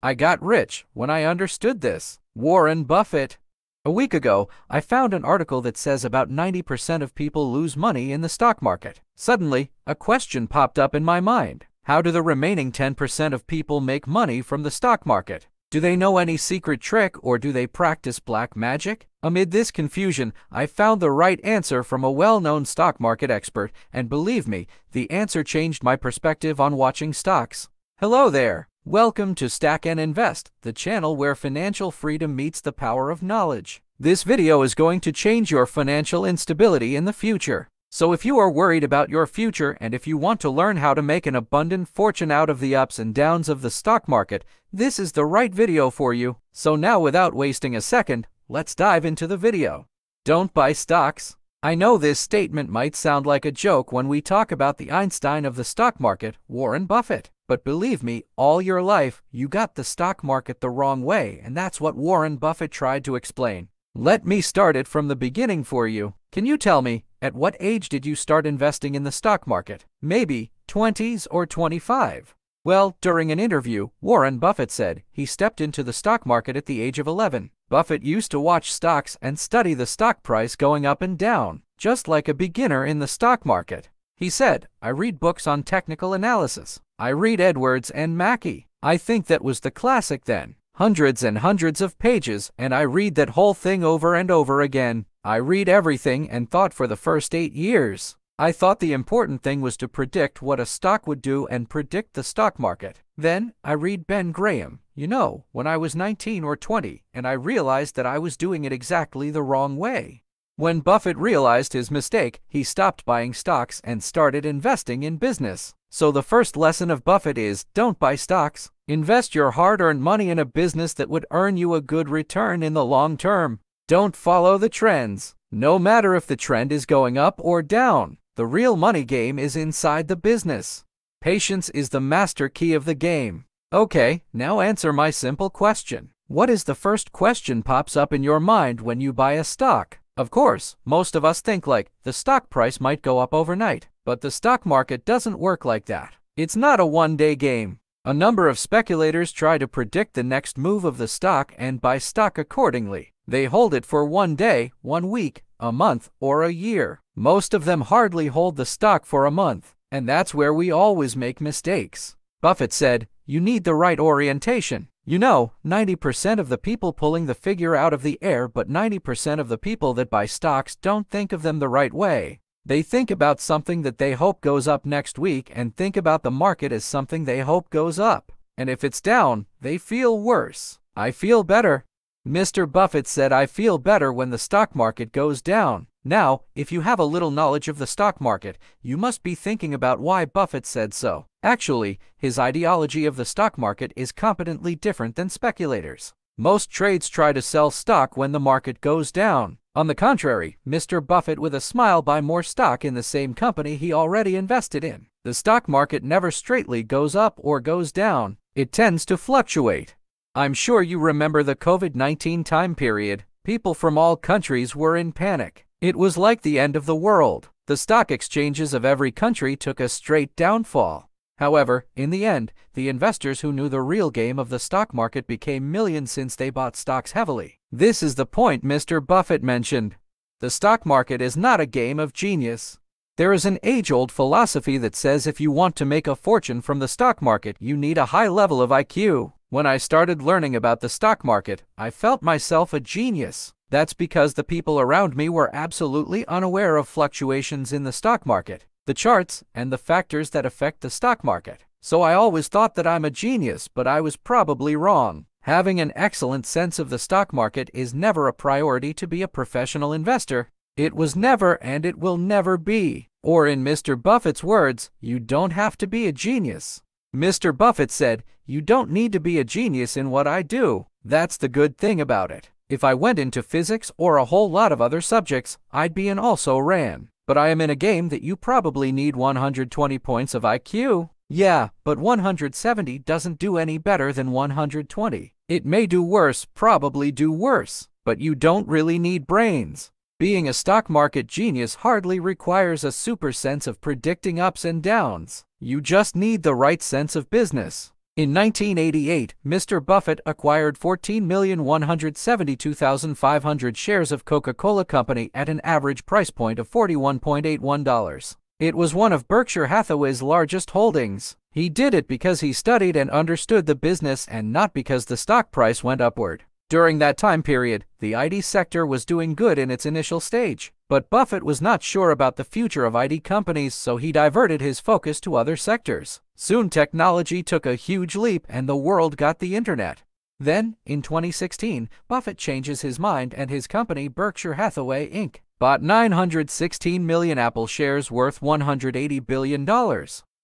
I got rich when I understood this. Warren Buffett. A week ago, I found an article that says about 90% of people lose money in the stock market. Suddenly, a question popped up in my mind. How do the remaining 10% of people make money from the stock market? Do they know any secret trick, or do they practice black magic? Amid this confusion, I found the right answer from a well-known stock market expert, and believe me, the answer changed my perspective on watching stocks. Hello there! Welcome to Stack and Invest, the channel where financial freedom meets the power of knowledge. This video is going to change your financial instability in the future. So if you are worried about your future and if you want to learn how to make an abundant fortune out of the ups and downs of the stock market, this is the right video for you. So now, without wasting a second, let's dive into the video. Don't buy stocks. I know this statement might sound like a joke when we talk about the Einstein of the stock market, Warren Buffett. But believe me, all your life, you got the stock market the wrong way, and that's what Warren Buffett tried to explain. Let me start it from the beginning for you. Can you tell me, at what age did you start investing in the stock market? Maybe 20s or 25? Well, during an interview, Warren Buffett said he stepped into the stock market at the age of 11. Buffett used to watch stocks and study the stock price going up and down, just like a beginner in the stock market. He said, "I read books on technical analysis. I read Edwards and Mackey. I think that was the classic then. Hundreds and hundreds of pages, and I read that whole thing over and over again. I read everything and thought for the first 8 years. I thought the important thing was to predict what a stock would do and predict the stock market. Then I read Ben Graham, when I was 19 or 20, and I realized that I was doing it exactly the wrong way." When Buffett realized his mistake, he stopped buying stocks and started investing in business. So the first lesson of Buffett is, don't buy stocks. Invest your hard-earned money in a business that would earn you a good return in the long term. Don't follow the trends. No matter if the trend is going up or down, the real money game is inside the business. Patience is the master key of the game. Okay, now answer my simple question. What is the first question pops up in your mind when you buy a stock? Of course, most of us think like, the stock price might go up overnight. But the stock market doesn't work like that. It's not a one-day game. A number of speculators try to predict the next move of the stock and buy stock accordingly. They hold it for 1 day, 1 week, a month, or a year. Most of them hardly hold the stock for a month, and that's where we always make mistakes. Buffett said, you need the right orientation. 90% of the people pulling the figure out of the air, but 90% of the people that buy stocks don't think of them the right way. They think about something that they hope goes up next week and think about the market as something they hope goes up. And if it's down, they feel worse. I feel better. Mr. Buffett said, I feel better when the stock market goes down. Now, if you have a little knowledge of the stock market, you must be thinking about why Buffett said so. Actually, his ideology of the stock market is competently different than speculators. Most trades try to sell stock when the market goes down. On the contrary, Mr. Buffett with a smile buy more stock in the same company he already invested in. The stock market never straightly goes up or goes down. It tends to fluctuate. I'm sure you remember the COVID-19 time period. People from all countries were in panic. It was like the end of the world. The stock exchanges of every country took a straight downfall. However, in the end, the investors who knew the real game of the stock market became millions since they bought stocks heavily. This is the point Mr. Buffett mentioned. The stock market is not a game of genius. There is an age-old philosophy that says if you want to make a fortune from the stock market, you need a high level of IQ. When I started learning about the stock market, I felt myself a genius. That's because the people around me were absolutely unaware of fluctuations in the stock market, the charts, and the factors that affect the stock market. So I always thought that I'm a genius, but I was probably wrong. Having an excellent sense of the stock market is never a priority to be a professional investor. It was never and it will never be. Or in Mr. Buffett's words, you don't have to be a genius. Mr. Buffett said, you don't need to be a genius in what I do. That's the good thing about it. If I went into physics or a whole lot of other subjects, I'd be an also-ran. But I am in a game that you probably need 120 points of IQ. Yeah, but 170 doesn't do any better than 120. It may do worse, probably do worse, but you don't really need brains. Being a stock market genius hardly requires a super sense of predicting ups and downs. You just need the right sense of business. In 1988, Mr. Buffett acquired 14,172,500 shares of Coca-Cola Company at an average price point of $41.81. It was one of Berkshire Hathaway's largest holdings. He did it because he studied and understood the business and not because the stock price went upward. During that time period, the IT sector was doing good in its initial stage, but Buffett was not sure about the future of IT companies, so he diverted his focus to other sectors. Soon technology took a huge leap and the world got the internet. Then, in 2016, Buffett changes his mind and his company Berkshire Hathaway Inc. bought 916 million Apple shares worth $180 billion.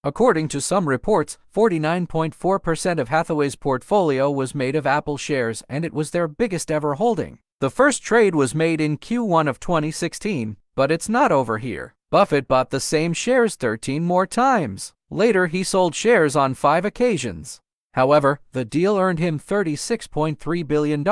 According to some reports, 49.4% of Hathaway's portfolio was made of Apple shares, and it was their biggest ever holding. The first trade was made in Q1 of 2016, but it's not over here. Buffett bought the same shares 13 more times. Later, he sold shares on 5 occasions. However, the deal earned him $36.3 billion,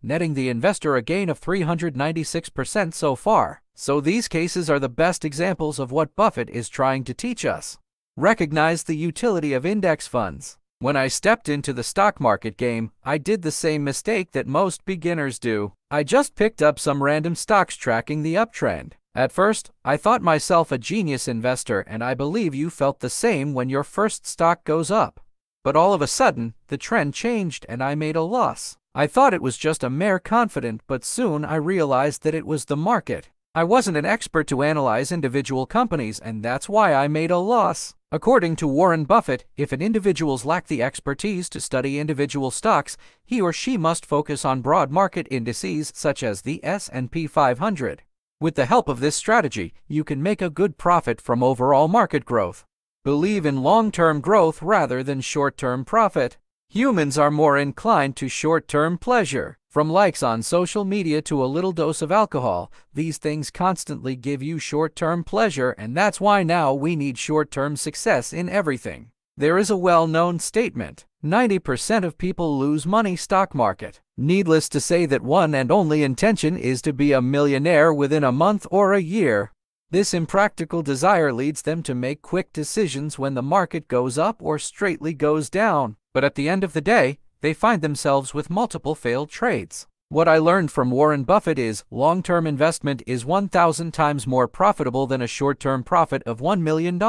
netting the investor a gain of 396% so far. So these cases are the best examples of what Buffett is trying to teach us. Recognize the utility of index funds. When I stepped into the stock market game, I did the same mistake that most beginners do. I just picked up some random stocks tracking the uptrend. At first, I thought myself a genius investor, and I believe you felt the same when your first stock goes up. But all of a sudden, the trend changed and I made a loss. I thought it was just a mere confident, but soon I realized that it was the market. I wasn't an expert to analyze individual companies, and that's why I made a loss. According to Warren Buffett, if an individual lacks the expertise to study individual stocks, he or she must focus on broad market indices such as the S&P 500. With the help of this strategy, you can make a good profit from overall market growth. Believe in long-term growth rather than short-term profit. Humans are more inclined to short-term pleasure. From likes on social media to a little dose of alcohol, these things constantly give you short-term pleasure, and that's why now we need short-term success in everything. There is a well-known statement: 90% of people lose money stock market. Needless to say that one and only intention is to be a millionaire within a month or a year. This impractical desire leads them to make quick decisions when the market goes up or straightly goes down. But at the end of the day, they find themselves with multiple failed trades. What I learned from Warren Buffett is long-term investment is 1,000 times more profitable than a short-term profit of $1 million.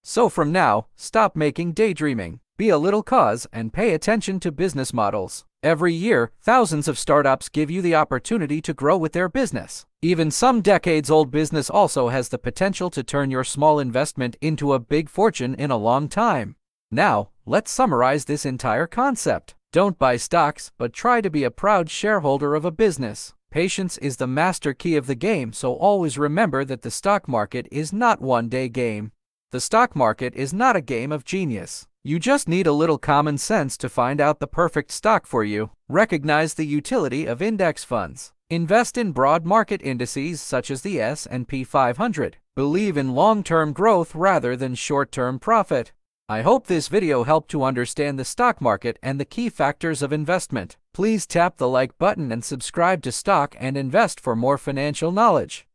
So from now, stop making daydreaming. Be a little cause and pay attention to business models. Every year, thousands of startups give you the opportunity to grow with their business. Even some decades-old business also has the potential to turn your small investment into a big fortune in a long time. Now, let's summarize this entire concept. Don't buy stocks, but try to be a proud shareholder of a business. Patience is the master key of the game, so always remember that the stock market is not a one-day game. The stock market is not a game of genius. You just need a little common sense to find out the perfect stock for you. Recognize the utility of index funds. Invest in broad market indices such as the S&P 500. Believe in long-term growth rather than short-term profit. I hope this video helped to understand the stock market and the key factors of investment. Please tap the like button and subscribe to Stock and Invest for more financial knowledge.